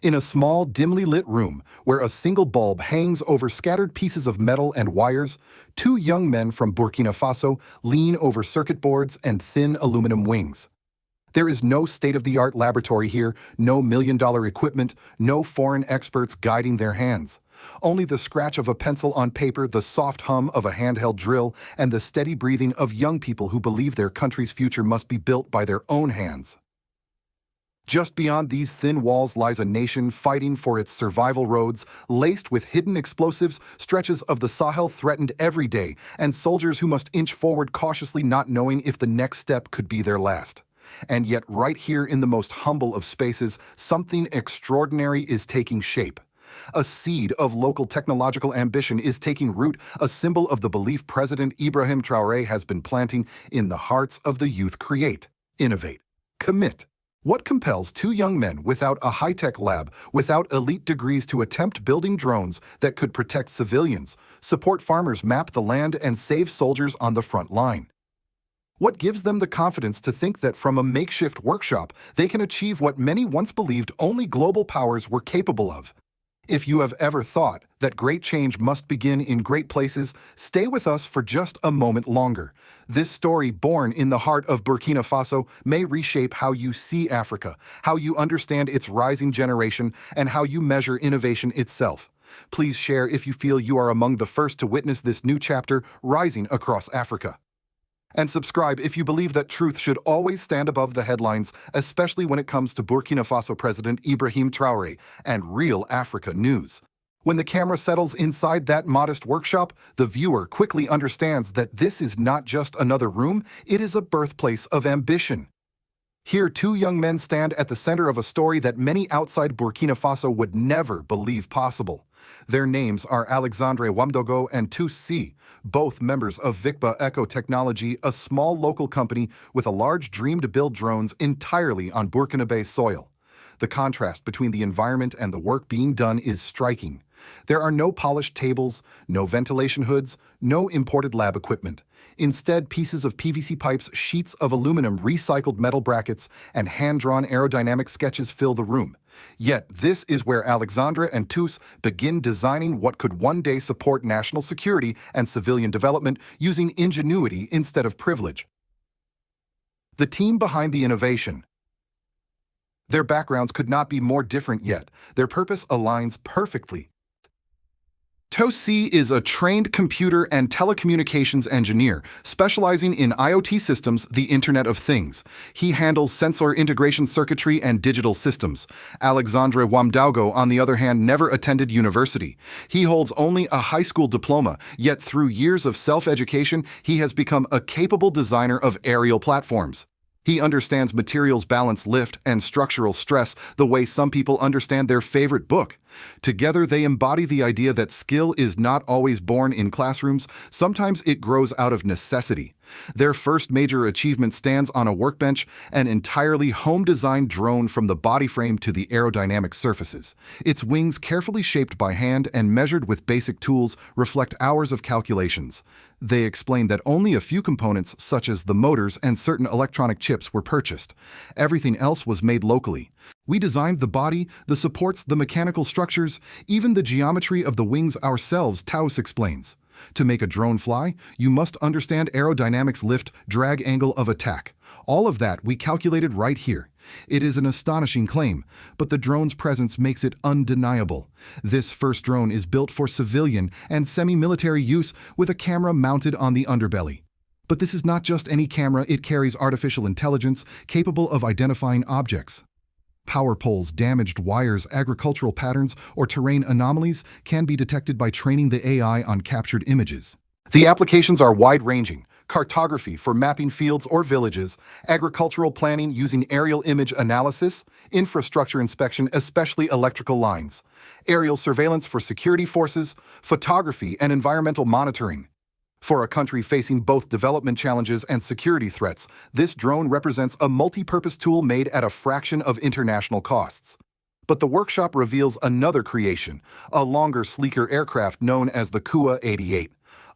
In a small, dimly lit room, where a single bulb hangs over scattered pieces of metal and wires, two young men from Burkina Faso lean over circuit boards and thin aluminum wings. There is no state-of-the-art laboratory here, no million-dollar equipment, no foreign experts guiding their hands. Only the scratch of a pencil on paper, the soft hum of a handheld drill, and the steady breathing of young people who believe their country's future must be built by their own hands. Just beyond these thin walls lies a nation fighting for its survival roads, laced with hidden explosives, stretches of the Sahel threatened every day, and soldiers who must inch forward cautiously not knowing if the next step could be their last. And yet right here in the most humble of spaces, something extraordinary is taking shape. A seed of local technological ambition is taking root, a symbol of the belief President Ibrahim Traoré has been planting in the hearts of the youth: create, innovate, commit. What compels two young men without a high-tech lab, without elite degrees to attempt building drones that could protect civilians, support farmers, map the land, and save soldiers on the front line? What gives them the confidence to think that from a makeshift workshop they can achieve what many once believed only global powers were capable of? If you have ever thought that great change must begin in great places, stay with us for just a moment longer. This story, born in the heart of Burkina Faso, may reshape how you see Africa, how you understand its rising generation, and how you measure innovation itself. Please share if you feel you are among the first to witness this new chapter rising across Africa. And subscribe if you believe that truth should always stand above the headlines, especially when it comes to Burkina Faso President Ibrahim Traoré and real Africa news. When the camera settles inside that modest workshop, the viewer quickly understands that this is not just another room, it is a birthplace of ambition. Here, two young men stand at the center of a story that many outside Burkina Faso would never believe possible. Their names are Alexandre Ouamdougou and Tous Si, both members of Vicba Eco Technology, a small local company with a large dream to build drones entirely on Burkinabe soil. The contrast between the environment and the work being done is striking. There are no polished tables, no ventilation hoods, no imported lab equipment. Instead, pieces of PVC pipes, sheets of aluminum, recycled metal brackets, and hand-drawn aerodynamic sketches fill the room. Yet, this is where Alexandre and Tous begin designing what could one day support national security and civilian development using ingenuity instead of privilege. The team behind the innovation. Their backgrounds could not be more different, yet their purpose aligns perfectly. Tous Si is a trained computer and telecommunications engineer, specializing in IoT systems, the Internet of Things. He handles sensor integration circuitry and digital systems. Alexandre Ouamdougou, on the other hand, never attended university. He holds only a high school diploma, yet through years of self-education, he has become a capable designer of aerial platforms. He understands materials balance, lift, and structural stress the way some people understand their favorite book. Together, they embody the idea that skill is not always born in classrooms, sometimes it grows out of necessity. Their first major achievement stands on a workbench, an entirely home-designed drone from the body frame to the aerodynamic surfaces. Its wings, carefully shaped by hand and measured with basic tools, reflect hours of calculations. They explain that only a few components, such as the motors and certain electronic chips, were purchased. Everything else was made locally. We designed the body, the supports, the mechanical structures, even the geometry of the wings ourselves, Tous explains. To make a drone fly, you must understand aerodynamics, lift, drag, angle of attack. All of that we calculated right here. It is an astonishing claim, but the drone's presence makes it undeniable. This first drone is built for civilian and semi-military use with a camera mounted on the underbelly. But this is not just any camera, it carries artificial intelligence capable of identifying objects. Power poles, damaged wires, agricultural patterns, or terrain anomalies can be detected by training the AI on captured images. The applications are wide-ranging: cartography for mapping fields or villages, agricultural planning using aerial image analysis, infrastructure inspection, especially electrical lines, aerial surveillance for security forces, photography and environmental monitoring. For a country facing both development challenges and security threats, this drone represents a multi-purpose tool made at a fraction of international costs. But the workshop reveals another creation, a longer, sleeker aircraft known as the Kuwa-88.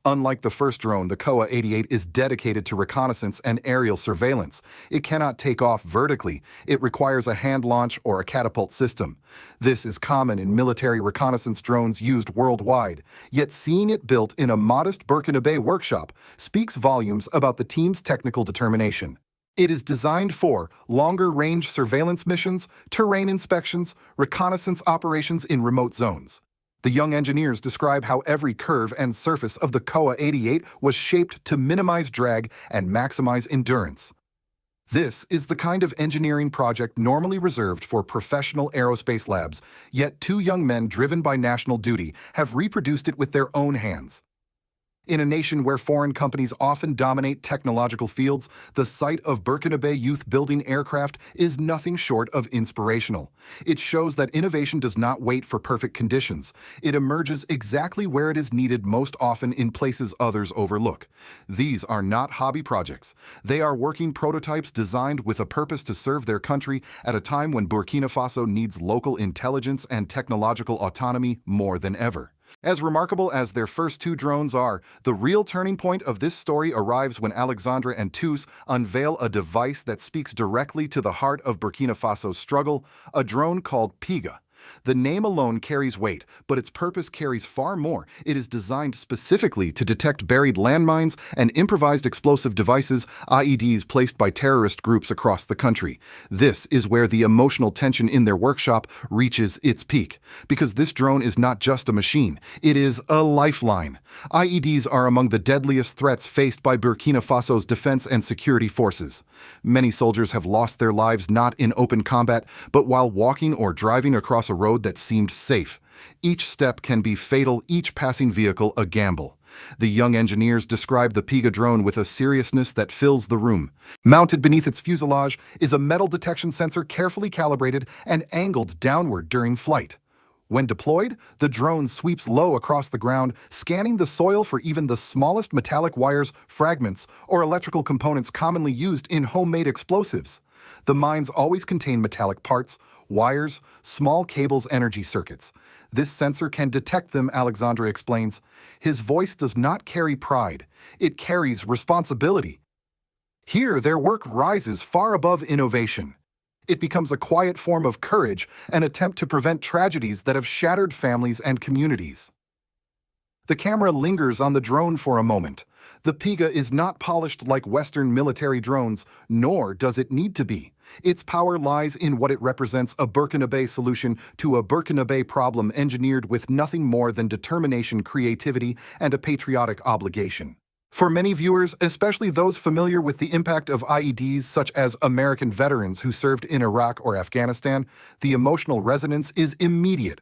Unlike the first drone, the Kuwa-88 is dedicated to reconnaissance and aerial surveillance. It cannot take off vertically. It requires a hand launch or a catapult system. This is common in military reconnaissance drones used worldwide, yet seeing it built in a modest Burkina Faso workshop speaks volumes about the team's technical determination. It is designed for longer-range surveillance missions, terrain inspections, reconnaissance operations in remote zones. The young engineers describe how every curve and surface of the Kuwa-88 was shaped to minimize drag and maximize endurance. This is the kind of engineering project normally reserved for professional aerospace labs, yet two young men driven by national duty have reproduced it with their own hands. In a nation where foreign companies often dominate technological fields, the sight of Burkina Faso youth building aircraft is nothing short of inspirational. It shows that innovation does not wait for perfect conditions. It emerges exactly where it is needed, most often in places others overlook. These are not hobby projects. They are working prototypes designed with a purpose to serve their country at a time when Burkina Faso needs local intelligence and technological autonomy more than ever. As remarkable as their first two drones are, the real turning point of this story arrives when Alexandre and Tous unveil a device that speaks directly to the heart of Burkina Faso's struggle, a drone called Piga. The name alone carries weight, but its purpose carries far more. It is designed specifically to detect buried landmines and improvised explosive devices, IEDs placed by terrorist groups across the country. This is where the emotional tension in their workshop reaches its peak, because this drone is not just a machine, it is a lifeline. IEDs are among the deadliest threats faced by Burkina Faso's defense and security forces. Many soldiers have lost their lives not in open combat, but while walking or driving across a road that seemed safe. Each step can be fatal, each passing vehicle a gamble. The young engineers describe the Piga drone with a seriousness that fills the room. Mounted beneath its fuselage is a metal detection sensor carefully calibrated and angled downward during flight. When deployed, the drone sweeps low across the ground, scanning the soil for even the smallest metallic wires, fragments, or electrical components commonly used in homemade explosives. The mines always contain metallic parts, wires, small cables, energy circuits. This sensor can detect them, Alexandre explains. His voice does not carry pride. It carries responsibility. Here, their work rises far above innovation. It becomes a quiet form of courage, an attempt to prevent tragedies that have shattered families and communities. The camera lingers on the drone for a moment. The Piga is not polished like Western military drones, nor does it need to be. Its power lies in what it represents, a Burkina Faso solution to a Burkina Faso problem engineered with nothing more than determination, creativity, and a patriotic obligation. For many viewers, especially those familiar with the impact of IEDs such as American veterans who served in Iraq or Afghanistan, the emotional resonance is immediate.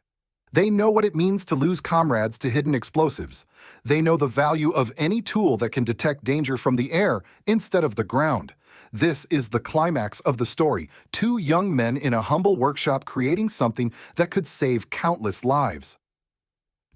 They know what it means to lose comrades to hidden explosives. They know the value of any tool that can detect danger from the air instead of the ground. This is the climax of the story, two young men in a humble workshop creating something that could save countless lives.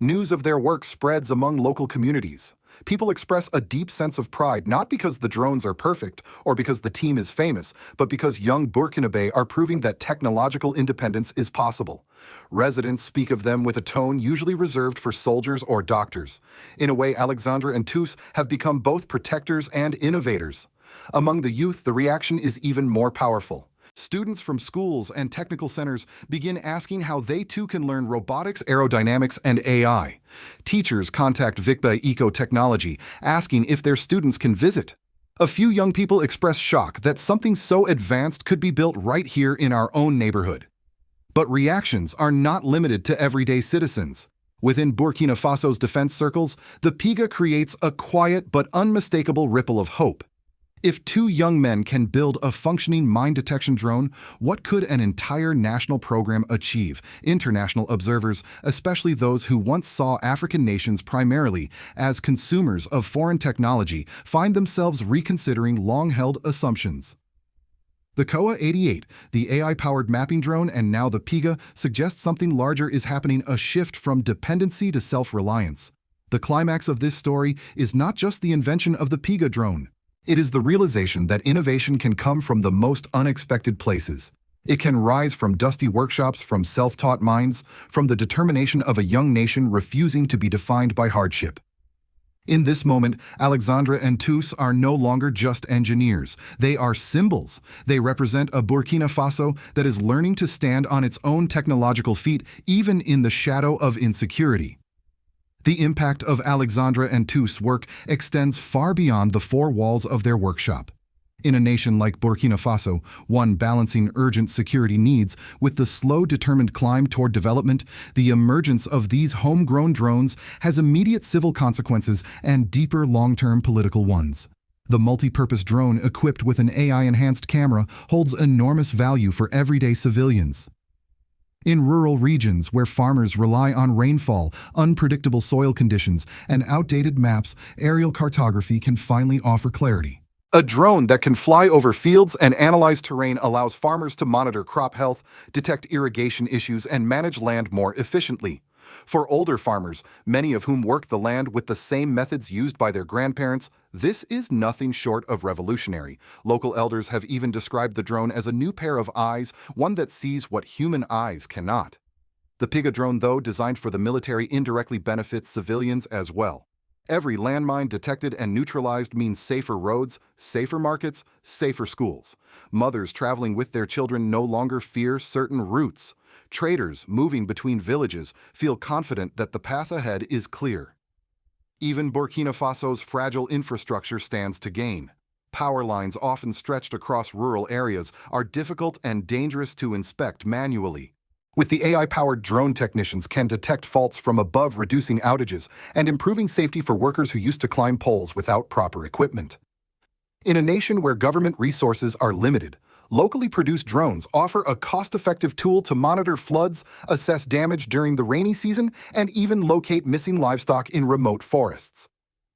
News of their work spreads among local communities. People express a deep sense of pride, not because the drones are perfect or because the team is famous, but because young Burkina Faso are proving that technological independence is possible. Residents speak of them with a tone usually reserved for soldiers or doctors. In a way, Alexandre and Tous have become both protectors and innovators. Among the youth, the reaction is even more powerful. Students from schools and technical centers begin asking how they too can learn robotics, aerodynamics, and AI. Teachers contact Vicba Eco Technology, asking if their students can visit. A few young people express shock that something so advanced could be built right here in our own neighborhood. But reactions are not limited to everyday citizens. Within Burkina Faso's defense circles, the Piga creates a quiet but unmistakable ripple of hope. If two young men can build a functioning mine detection drone, what could an entire national program achieve? International observers, especially those who once saw African nations primarily as consumers of foreign technology, find themselves reconsidering long-held assumptions. The Kuwa-88, the AI-powered mapping drone, and now the Piga suggest something larger is happening, a shift from dependency to self-reliance. The climax of this story is not just the invention of the Piga drone. It is the realization that innovation can come from the most unexpected places. It can rise from dusty workshops, from self-taught minds, from the determination of a young nation refusing to be defined by hardship. In this moment, Alexandre and Tous are no longer just engineers. They are symbols. They represent a Burkina Faso that is learning to stand on its own technological feet, even in the shadow of insecurity. The impact of Alexandre and Tous' work extends far beyond the four walls of their workshop. In a nation like Burkina Faso, one balancing urgent security needs with the slow, determined climb toward development, the emergence of these homegrown drones has immediate civil consequences and deeper long-term political ones. The multi-purpose drone equipped with an AI-enhanced camera holds enormous value for everyday civilians. In rural regions where farmers rely on rainfall, unpredictable soil conditions, and outdated maps, aerial cartography can finally offer clarity. A drone that can fly over fields and analyze terrain allows farmers to monitor crop health, detect irrigation issues, and manage land more efficiently. For older farmers, many of whom work the land with the same methods used by their grandparents, this is nothing short of revolutionary. Local elders have even described the drone as a new pair of eyes, one that sees what human eyes cannot. The Piga drone, though designed for the military, indirectly benefits civilians as well. Every landmine detected and neutralized means safer roads, safer markets, safer schools. Mothers traveling with their children no longer fear certain routes. Traders moving between villages feel confident that the path ahead is clear. Even Burkina Faso's fragile infrastructure stands to gain. Power lines, often stretched across rural areas, are difficult and dangerous to inspect manually. With the AI-powered drone, technicians can detect faults from above, reducing outages and improving safety for workers who used to climb poles without proper equipment. In a nation where government resources are limited, locally produced drones offer a cost-effective tool to monitor floods, assess damage during the rainy season, and even locate missing livestock in remote forests.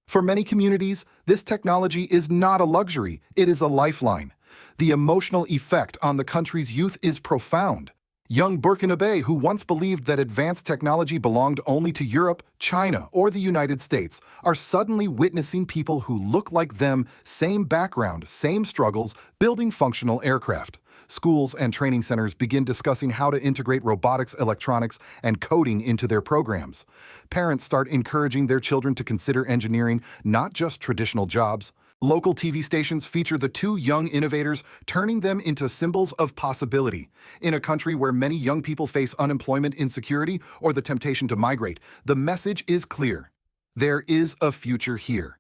For many communities, this technology is not a luxury, it is a lifeline. The emotional effect on the country's youth is profound. Young Burkinabe who once believed that advanced technology belonged only to Europe, China, or the United States are suddenly witnessing people who look like them, same background, same struggles, building functional aircraft. Schools and training centers begin discussing how to integrate robotics, electronics, and coding into their programs. Parents start encouraging their children to consider engineering, not just traditional jobs. Local TV stations feature the two young innovators, turning them into symbols of possibility. In a country where many young people face unemployment, insecurity, or the temptation to migrate, the message is clear. There is a future here.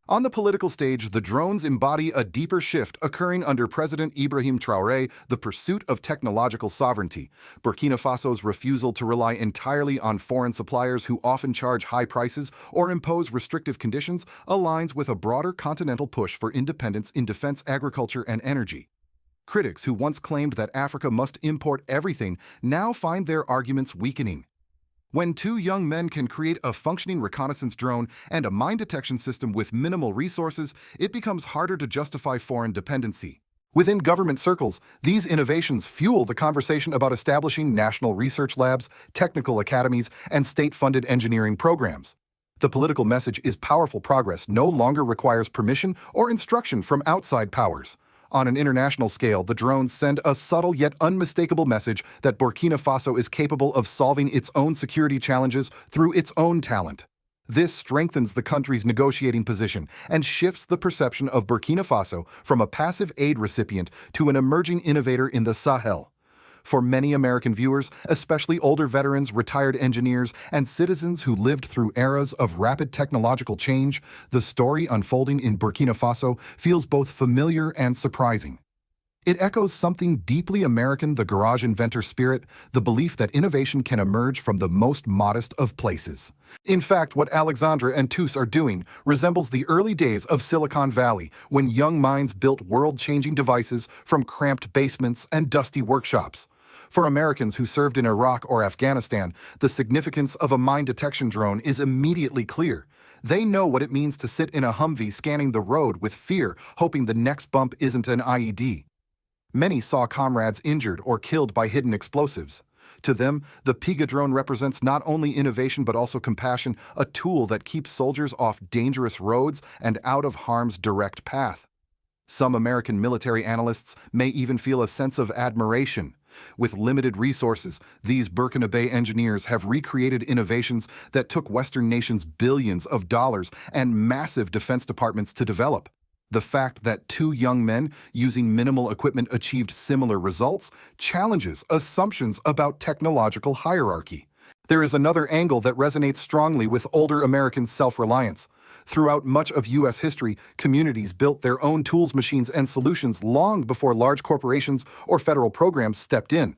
On the political stage, the drones embody a deeper shift occurring under President Ibrahim Traoré, the pursuit of technological sovereignty. Burkina Faso's refusal to rely entirely on foreign suppliers who often charge high prices or impose restrictive conditions aligns with a broader continental push for independence in defense, agriculture, and energy. Critics who once claimed that Africa must import everything now find their arguments weakening. When two young men can create a functioning reconnaissance drone and a mine detection system with minimal resources, it becomes harder to justify foreign dependency. Within government circles, these innovations fuel the conversation about establishing national research labs, technical academies, and state-funded engineering programs. The political message is powerful. Progress no longer requires permission or instruction from outside powers. On an international scale, the drones send a subtle yet unmistakable message that Burkina Faso is capable of solving its own security challenges through its own talent. This strengthens the country's negotiating position and shifts the perception of Burkina Faso from a passive aid recipient to an emerging innovator in the Sahel. For many American viewers, especially older veterans, retired engineers, and citizens who lived through eras of rapid technological change, the story unfolding in Burkina Faso feels both familiar and surprising. It echoes something deeply American: the garage inventor spirit, the belief that innovation can emerge from the most modest of places. In fact, what Alexandre and Tous are doing resembles the early days of Silicon Valley, when young minds built world-changing devices from cramped basements and dusty workshops. For Americans who served in Iraq or Afghanistan, the significance of a mine detection drone is immediately clear. They know what it means to sit in a Humvee scanning the road with fear, hoping the next bump isn't an IED. Many saw comrades injured or killed by hidden explosives. To them, the Piga drone represents not only innovation but also compassion, a tool that keeps soldiers off dangerous roads and out of harm's direct path. Some American military analysts may even feel a sense of admiration. With limited resources, these Burkina Faso engineers have recreated innovations that took Western nations billions of dollars and massive defense departments to develop. The fact that two young men using minimal equipment achieved similar results challenges assumptions about technological hierarchy. There is another angle that resonates strongly with older Americans' self-reliance. Throughout much of U.S. history, communities built their own tools, machines, and solutions long before large corporations or federal programs stepped in.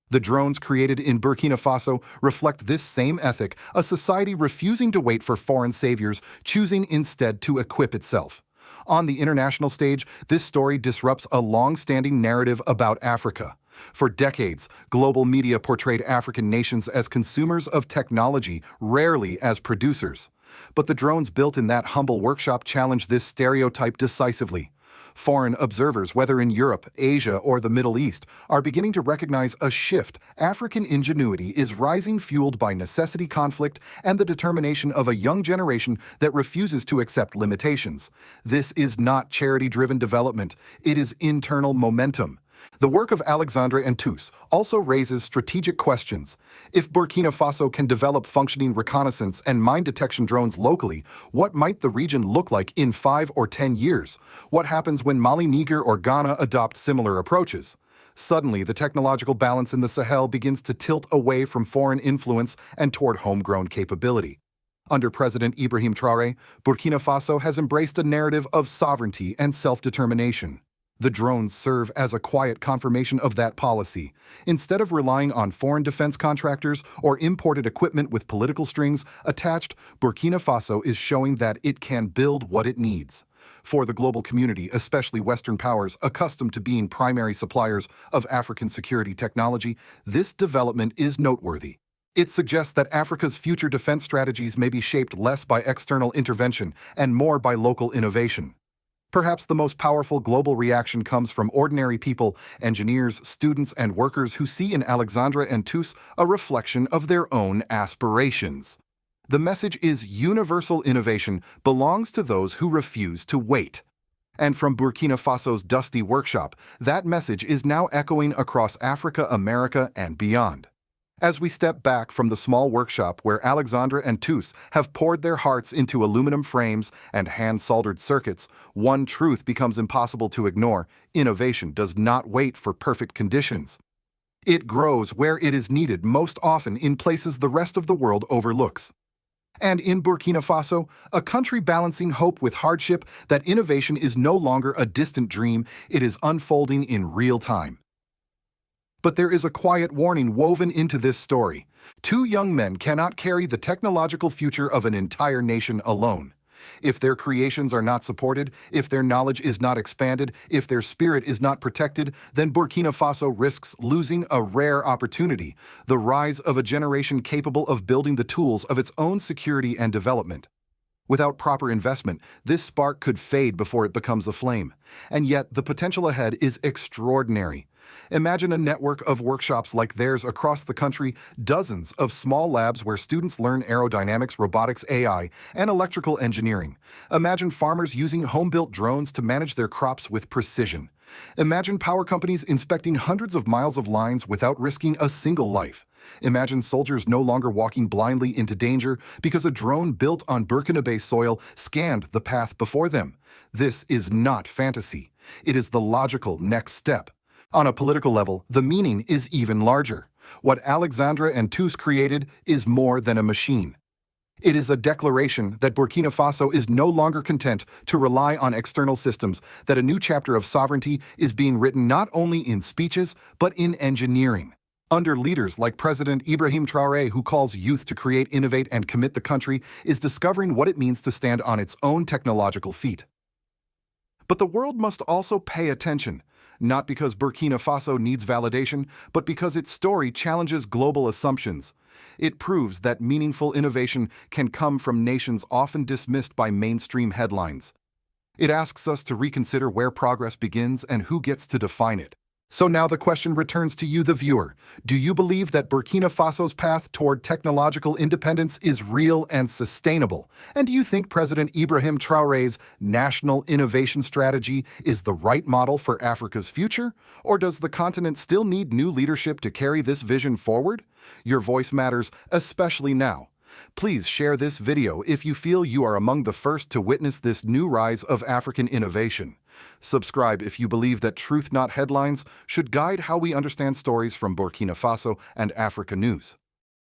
The drones created in Burkina Faso reflect this same ethic, a society refusing to wait for foreign saviors, choosing instead to equip itself. On the international stage, this story disrupts a long-standing narrative about Africa. For decades, global media portrayed African nations as consumers of technology, rarely as producers. But the drones built in that humble workshop challenge this stereotype decisively. Foreign observers, whether in Europe, Asia, or the Middle East, are beginning to recognize a shift. African ingenuity is rising, fueled by necessity, conflict, and the determination of a young generation that refuses to accept limitations. This is not charity-driven development, it is internal momentum. The work of Alexandre and Tous also raises strategic questions. If Burkina Faso can develop functioning reconnaissance and mine detection drones locally, what might the region look like in 5 or 10 years? What happens when Mali, Niger, or Ghana adopt similar approaches? Suddenly, the technological balance in the Sahel begins to tilt away from foreign influence and toward homegrown capability. Under President Ibrahim Traoré, Burkina Faso has embraced a narrative of sovereignty and self-determination. The drones serve as a quiet confirmation of that policy. Instead of relying on foreign defense contractors or imported equipment with political strings attached, Burkina Faso is showing that it can build what it needs. For the global community, especially Western powers accustomed to being primary suppliers of African security technology, this development is noteworthy. It suggests that Africa's future defense strategies may be shaped less by external intervention and more by local innovation. Perhaps the most powerful global reaction comes from ordinary people, engineers, students, and workers who see in Alexandre and Tous a reflection of their own aspirations. The message is universal innovation belongs to those who refuse to wait. And from Burkina Faso's dusty workshop, that message is now echoing across Africa, America, and beyond. As we step back from the small workshop where Alexandre and Tous have poured their hearts into aluminum frames and hand-soldered circuits, one truth becomes impossible to ignore: innovation does not wait for perfect conditions. It grows where it is needed, most often in places the rest of the world overlooks. And in Burkina Faso, a country balancing hope with hardship, that innovation is no longer a distant dream, it is unfolding in real time. But there is a quiet warning woven into this story. Two young men cannot carry the technological future of an entire nation alone. If their creations are not supported, if their knowledge is not expanded, if their spirit is not protected, then Burkina Faso risks losing a rare opportunity: the rise of a generation capable of building the tools of its own security and development. Without proper investment, this spark could fade before it becomes a flame. And yet, the potential ahead is extraordinary. Imagine a network of workshops like theirs across the country, dozens of small labs where students learn aerodynamics, robotics, AI, and electrical engineering. Imagine farmers using home-built drones to manage their crops with precision. Imagine power companies inspecting hundreds of miles of lines without risking a single life. Imagine soldiers no longer walking blindly into danger because a drone built on Burkina Faso soil scanned the path before them. This is not fantasy. It is the logical next step. On a political level, the meaning is even larger. What Alexandre and Tous created is more than a machine. It is a declaration that Burkina Faso is no longer content to rely on external systems, that a new chapter of sovereignty is being written not only in speeches, but in engineering. Under leaders like President Ibrahim Traoré, who calls youth to create, innovate, and commit, the country is discovering what it means to stand on its own technological feet. But the world must also pay attention, not because Burkina Faso needs validation, but because its story challenges global assumptions. It proves that meaningful innovation can come from nations often dismissed by mainstream headlines. It asks us to reconsider where progress begins and who gets to define it. So now the question returns to you, the viewer. Do you believe that Burkina Faso's path toward technological independence is real and sustainable? And do you think President Ibrahim Traoré's national innovation strategy is the right model for Africa's future? Or does the continent still need new leadership to carry this vision forward? Your voice matters, especially now. Please share this video if you feel you are among the first to witness this new rise of African innovation. Subscribe if you believe that truth, not headlines, should guide how we understand stories from Burkina Faso and Africa news.